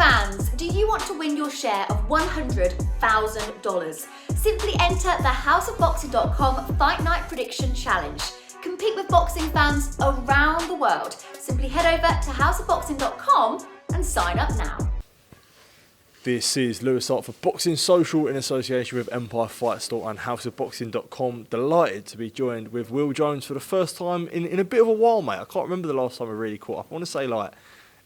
fans, do you want to win your share of $100,000? Simply enter the houseofboxing.com Fight Night Prediction Challenge. Compete with boxing fans around the world. Simply head over to houseofboxing.com and sign up now. This is Lewis Hart for Boxing Social in association with Empire Fight Store and houseofboxing.com. Delighted to be joined with Will Jones for the first time in a bit of a while, mate. I can't remember the last time I really caught up. I want to say like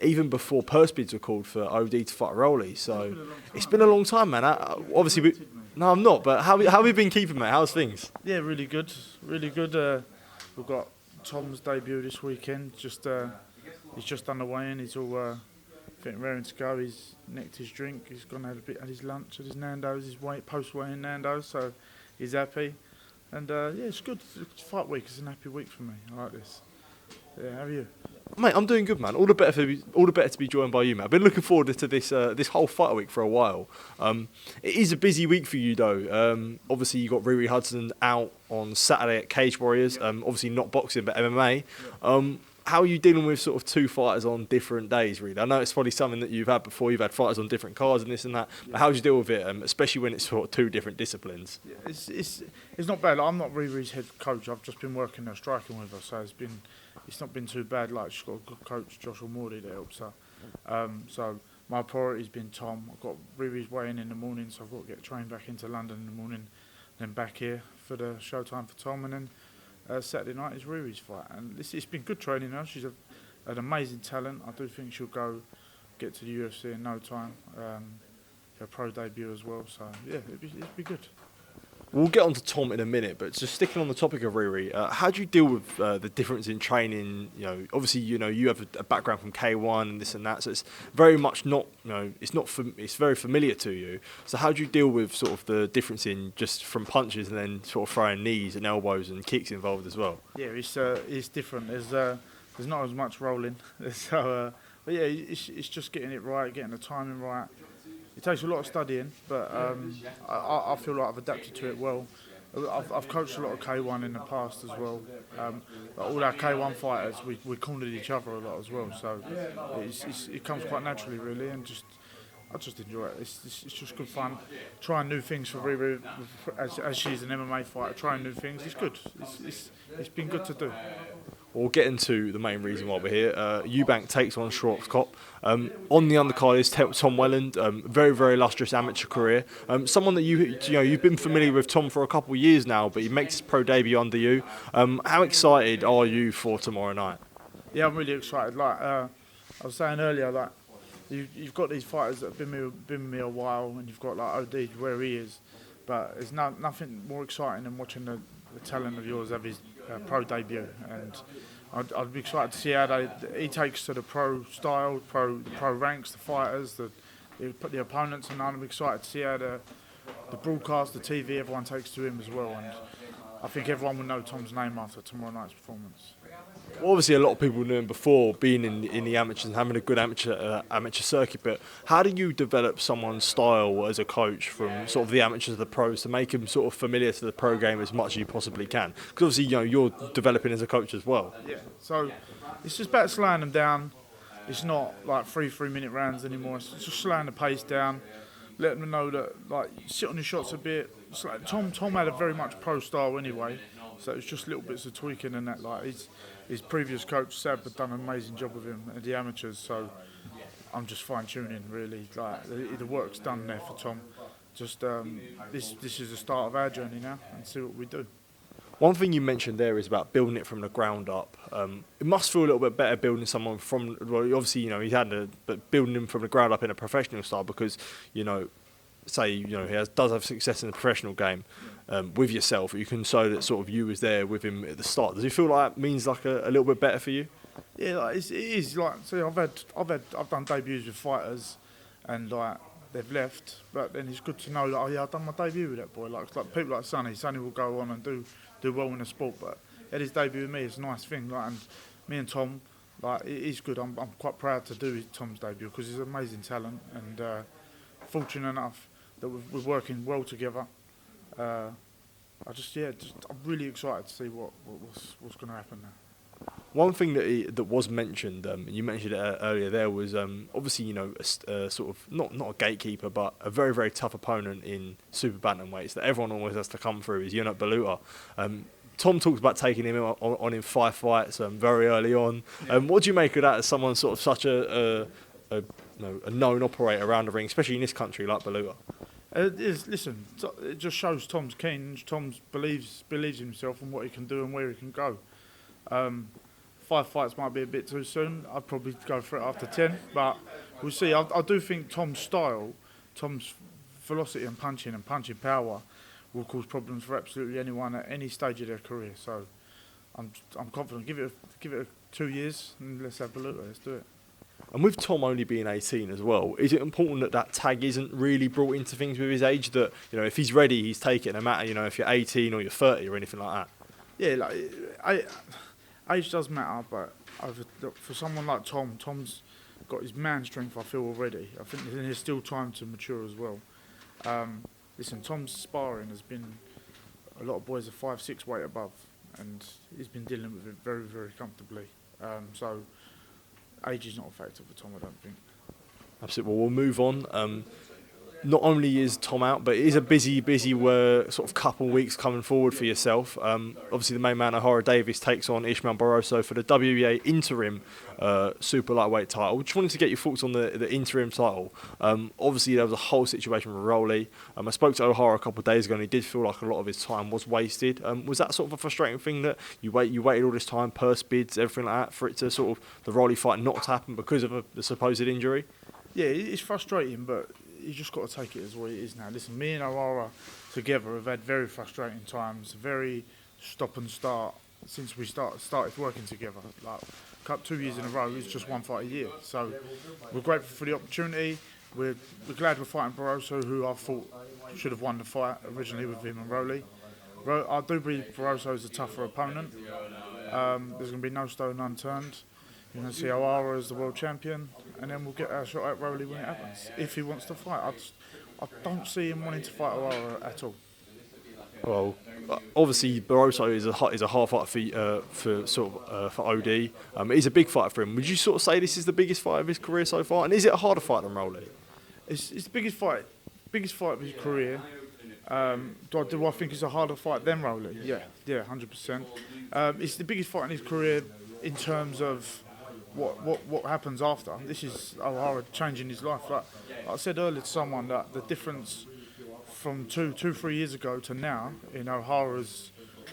even before purse bids were called for OD to fight Rolly. So it's been a long time, man. Obviously, no, I'm not. But how have you been keeping, mate? How's things? Yeah, really good, really good. We've got Tom's debut this weekend. He's just on the way in. He's all raring to go. He's nicked his drink. He's gone had a bit at his lunch at his Nando's, his post-weigh-in Nando's. So he's happy. And yeah, it's good. It's fight week. It's a happy week for me. I like this. Yeah, how are you? Mate, I'm doing good, man. All the better to be joined by you, man. I've been looking forward to this whole fight week for a while. It is a busy week for you, though. Obviously, you got Riri Hudson out on Saturday at Cage Warriors. Obviously, not boxing, but MMA. How are you dealing with sort of two fighters on different days, really? I know it's probably something that you've had before. You've had fighters on different cards and this and that. But how do you deal with it, especially when it's sort of two different disciplines? Yeah, it's not bad. Like, I'm not Riri's head coach. I've just been working there, striking with her, so it's not been too bad. Like, she's got a good coach, Joshua Morley, that helps her. So my priority's been Tom. I've got Riri's weighing in the morning, so I've got to get trained back into London in the morning, then back here for the showtime for Tom, and then Saturday night is Riri's fight. And it's been good training her. She's an amazing talent. I do think she'll get to the UFC in no time. Her pro debut as well. So yeah, it'll be good. We'll get on to Tom in a minute, but just sticking on the topic of Riri, how do you deal with the difference in training? You know, obviously, you have a background from K1 and this and that, so it's very much not, it's very familiar to you. So how do you deal with sort of the difference in just from punches and then sort of throwing knees and elbows and kicks involved as well? Yeah, it's different. There's not as much rolling, so but yeah, it's just getting it right, getting the timing right. It takes a lot of studying, but I feel like I've adapted to it well. I've coached a lot of K1 in the past as well. But all our K1 fighters, we cornered each other a lot as well. So it comes quite naturally, really, and I just enjoy it. It's just good fun. Trying new things for Riri, as she's an MMA fighter, trying new things. It's good. It's been good to do. We'll get into the main reason why we're here. Eubank takes on Schwarzkopf. On the undercard is Tom Welland. Very, very illustrious amateur career. Someone that you've been familiar with Tom for a couple of years now, but he makes his pro debut under you. How excited are you for tomorrow night? Yeah, I'm really excited. Like I was saying earlier, like you've got these fighters that have been with me a while, and you've got like OD where he is, but there's nothing more exciting than watching the talent of yours have his pro debut, and I'd be excited to see how he takes to the pro style, pro ranks, the fighters, the opponents, and I'm excited to see how the broadcast, the TV, everyone takes to him as well. And I think everyone will know Tom's name after tomorrow night's performance. Well, obviously, a lot of people knew him before being in the amateurs and having a good amateur circuit. But how do you develop someone's style as a coach from sort of the amateurs to the pros to make him sort of familiar to the pro game as much as you possibly can? Because obviously, you're developing as a coach as well. Yeah. So it's just about slowing them down. It's not like 3-minute rounds anymore. It's just slowing the pace down, letting them know that like sit on your shots a bit. It's like Tom had a very much pro style anyway. So it's just little bits of tweaking and that. Like his previous coach Seb had done an amazing job with him at the amateurs. So I'm just fine tuning really. Like the work's done there for Tom. Just this is the start of our journey now, and see what we do. One thing you mentioned there is about building it from the ground up. It must feel a little bit better building someone from. Well, obviously but building him from the ground up in a professional style because he does have success in the professional game. With yourself, you can show that sort of you was there with him at the start. Does it feel like that means like a little bit better for you? Yeah, like it is. Like, see, I've done debuts with fighters, and like they've left, but then it's good to know that I've done my debut with that boy. Like people like Sonny will go on and do well in the sport, but at his debut with me, it's a nice thing. Like, and me and Tom, like it is good. I'm quite proud to do Tom's debut because he's an amazing talent, and fortunate enough that we're working well together. I'm really excited to see what's going to happen now. One thing that was mentioned, and you mentioned it earlier, there was obviously a sort of not a gatekeeper, but a very very tough opponent in super bantamweights that everyone always has to come through is Baluta. Tom talked about taking him on in 5 fights very early on. What do you make of that as someone sort of such a known operator around the ring, especially in this country like Baluta? Listen, it just shows Tom's keen. Tom believes in himself and what he can do and where he can go. 5 fights might be a bit too soon. I'd probably go for it after 10, but we'll see. I do think Tom's style, Tom's velocity and punching power will cause problems for absolutely anyone at any stage of their career. So I'm confident. Give it 2 years and let's have Baluta. Let's do it. And with Tom only being 18 as well, is it important that tag isn't really brought into things with his age? That if he's ready, he's taking it, no matter if you're 18 or you're 30 or anything like that. Yeah, age does matter, but for someone like Tom's got his man strength. I feel already. I think there's still time to mature as well. Listen, Tom's sparring has been a lot of boys are 5'6" weight above, and he's been dealing with it very very comfortably. So age is not a factor for Tom, I don't think. Absolutely. Well, we'll move on. Not only is Tom out, but it is a busy sort of couple weeks coming forward for yourself. Obviously, the main man, Ohara Davies, takes on Ismael Barroso for the WBA interim super lightweight title. Just wanted to get your thoughts on the interim title. Obviously, there was a whole situation with Rolly. I spoke to Ohara a couple of days ago, and he did feel like a lot of his time was wasted. Was that sort of a frustrating thing that you waited all this time, purse bids, everything like that, for it to sort of the Rolly fight not to happen because of the supposed injury? Yeah, it's frustrating, but you just got to take it as what it is now. Listen, me and Ohara together have had very frustrating times, very stop and start since we started working together. Like 2 years in a row, it's just 1 fight a year. So we're grateful for the opportunity. We're glad we're fighting Barroso, who I thought should have won the fight originally with him and Rolly. I do believe Barroso is a tougher opponent. There's going to be no stone unturned. You're going to see Ohara as the world champion, and then we'll get our shot at Rolly when it happens. If he wants to fight, I don't see him wanting to fight Ohara at all. Well, obviously Barroso is a hard fight for OD. It is a big fight for him. Would you sort of say this is the biggest fight of his career so far? And is it a harder fight than Rolly? It's the biggest fight of his career. Do I think it's a harder fight than Rolly? Yeah, 100%. It's the biggest fight in his career in terms of what happens after. This is Ohara changing his life. Like I said earlier to someone, that the difference from 3 years ago to now in O'Hara's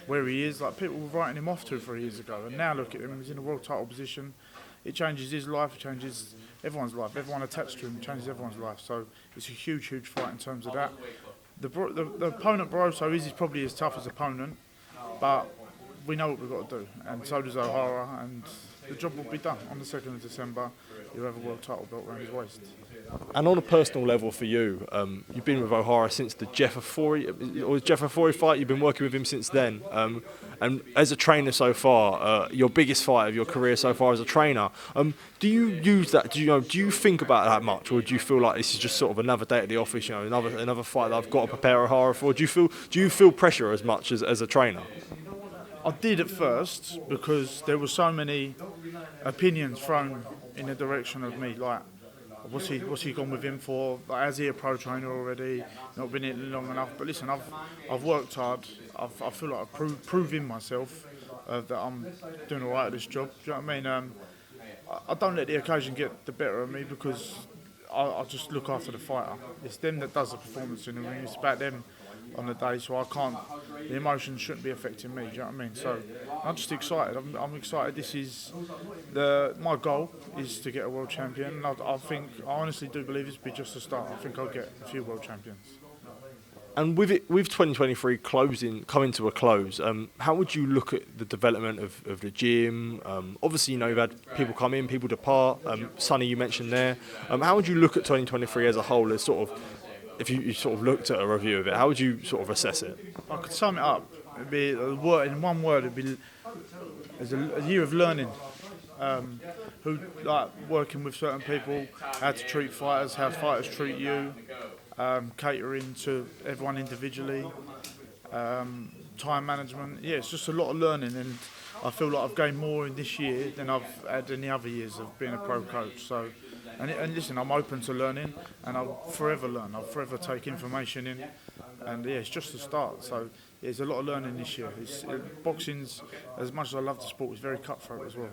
where he is, like people were writing him off 2-3 years ago, and now look at him, he's in a world title position. It changes his life, it changes everyone's life. Everyone attached to him changes everyone's life. So it's a huge fight in terms of that. The opponent Barroso is probably his toughest opponent, but we know what we've got to do, and so does Ohara, and the job will be done. On the 2nd of December, you'll have a world title belt around his waist. And on a personal level for you, you've been with Ohara since the Jeffer fight. You've been working with him since then. And as a trainer so far, your biggest fight of your career so far as a trainer, do you use that? Do you think about that much, or do you feel like this is just sort of another day at the office? Another fight that I've got to prepare Ohara for. Do you feel pressure as much as a trainer? I did at first, because there were so many opinions thrown in the direction of me, like what's he gone with him for? Like, has he a pro trainer already? Not been in long enough. But listen, I've worked hard. I feel like I've proven myself that I'm doing all right at this job. Do you know what I mean? I don't let the occasion get the better of me, because I just look after the fighter. It's them that does the performance in the ring. It's about them on the day, so the emotions shouldn't be affecting me, do you know what I mean? So I'm just excited. I'm excited. This is my goal is to get a world champion. I honestly do believe this will be just a start. I think I'll get a few world champions. And with 2023 coming to a close, how would you look at the development of the gym? Obviously, you've had people come in, people depart. Sonny, you mentioned there. How would you look at 2023 as a whole, as sort of, if you sort of looked at a review of it, how would you sort of assess it? I could sum it up. It'd be in one word. It'd be as a year of learning. Working with certain people, how to treat fighters, how fighters treat you, catering to everyone individually, time management. Yeah, it's just a lot of learning, and I feel like I've gained more in this year than I've had in the other years of being a pro coach. So, and listen, I'm open to learning, and I'll forever learn. I'll forever take information in, and yeah, it's just the start. So there's a lot of learning this year. Boxing's, as much as I love the sport, is very cutthroat as well.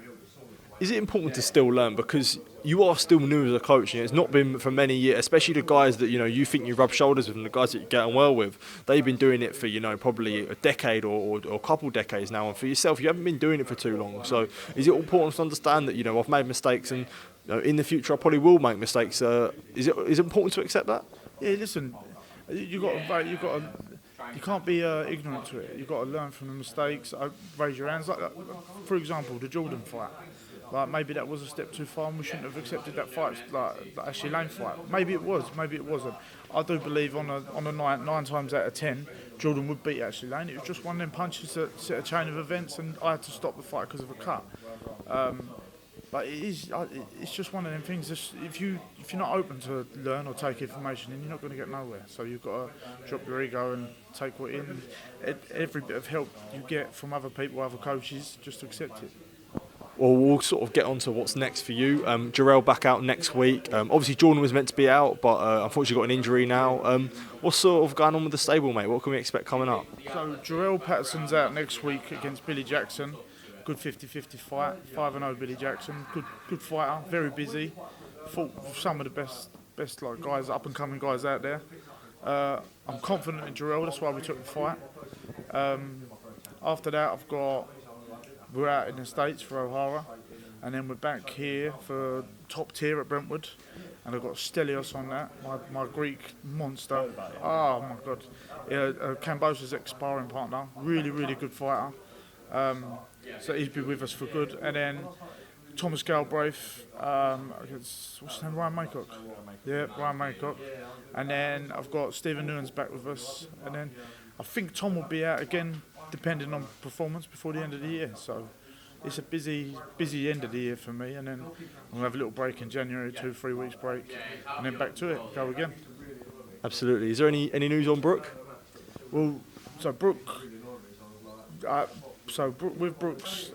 Is it important to still learn, because you are still new as a coach? You know, it's not been for many years, especially the guys that you think you rub shoulders with and the guys that you're getting well with. They've been doing it for probably a decade or a couple decades now, and for yourself, you haven't been doing it for too long. So is it important to understand that I've made mistakes, and in the future I probably will make mistakes? Is it important to accept that? Yeah, listen, you can't be ignorant to it. You've got to learn from the mistakes. Raise your hands. Like, for example, the Jordan fight. Like, maybe that was a step too far and we shouldn't have accepted that fight, like the Ashley Lane fight. Maybe it was, maybe it wasn't. I do believe on a night, 9 times out of 10, Jordan would beat Ashley Lane. It was just one of them punches that set a chain of events, and I had to stop the fight because of a cut. But it's just one of them things. If you're not open to learn or take information, then you're not going to get nowhere. So you've got to drop your ego and take what in. Every bit of help you get from other people, other coaches, just accept it. Well, we'll sort of get on to what's next for you. Jarrell back out next week. Obviously, Jordan was meant to be out, but unfortunately got an injury now. What's sort of going on with the stable, mate? What can we expect coming up? So Jarrell Patterson's out next week against Billy Jackson. Good 50-50 fight. 5-0 Billy Jackson. Good fighter. Very busy. Fought with some of the best like guys, up and coming guys out there. I'm confident in Jarrell. That's why we took the fight. After that, we're out in the States for Ohara, and then we're back here for top tier at Brentwood, and I've got Stelios on that, my Greek monster. Oh my God, yeah, Cambosa's ex-sparring partner, really good fighter. So he's been with us for good, and then Thomas Galbraith, what's his name, Ryan Maycock? Yeah, Ryan Maycock. And then I've got Stephen Nguyen's back with us, and then I think Tom will be out again, depending on performance, before the end of the year. So it's a busy end of the year for me, and then I'm going to have a little break in January, 2-3 weeks break, and then back to it, go again. Absolutely. Is there any news on Brooke? Well, so Brooke, with Brooke's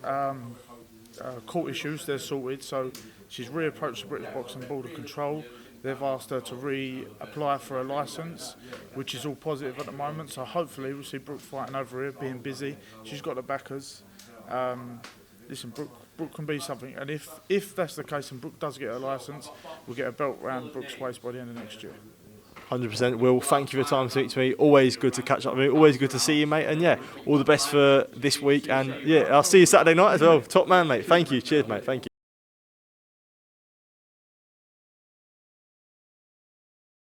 court issues, they're sorted, so she's reapproached the British Boxing Board of Control. They've asked her to reapply for a licence, which is all positive at the moment. So hopefully we'll see Brooke fighting over here, being busy. She's got the backers. Listen, Brooke can be something. And if that's the case and Brooke does get a licence, we'll get a belt round Brooke's waist by the end of next year. 100%. Will, thank you for your time to speak to me. Always good to catch up with you. Always good to see you, mate. And yeah, all the best for this week. And yeah, I'll see you Saturday night as well. Top man, mate. Thank you. Cheers, mate. Thank you.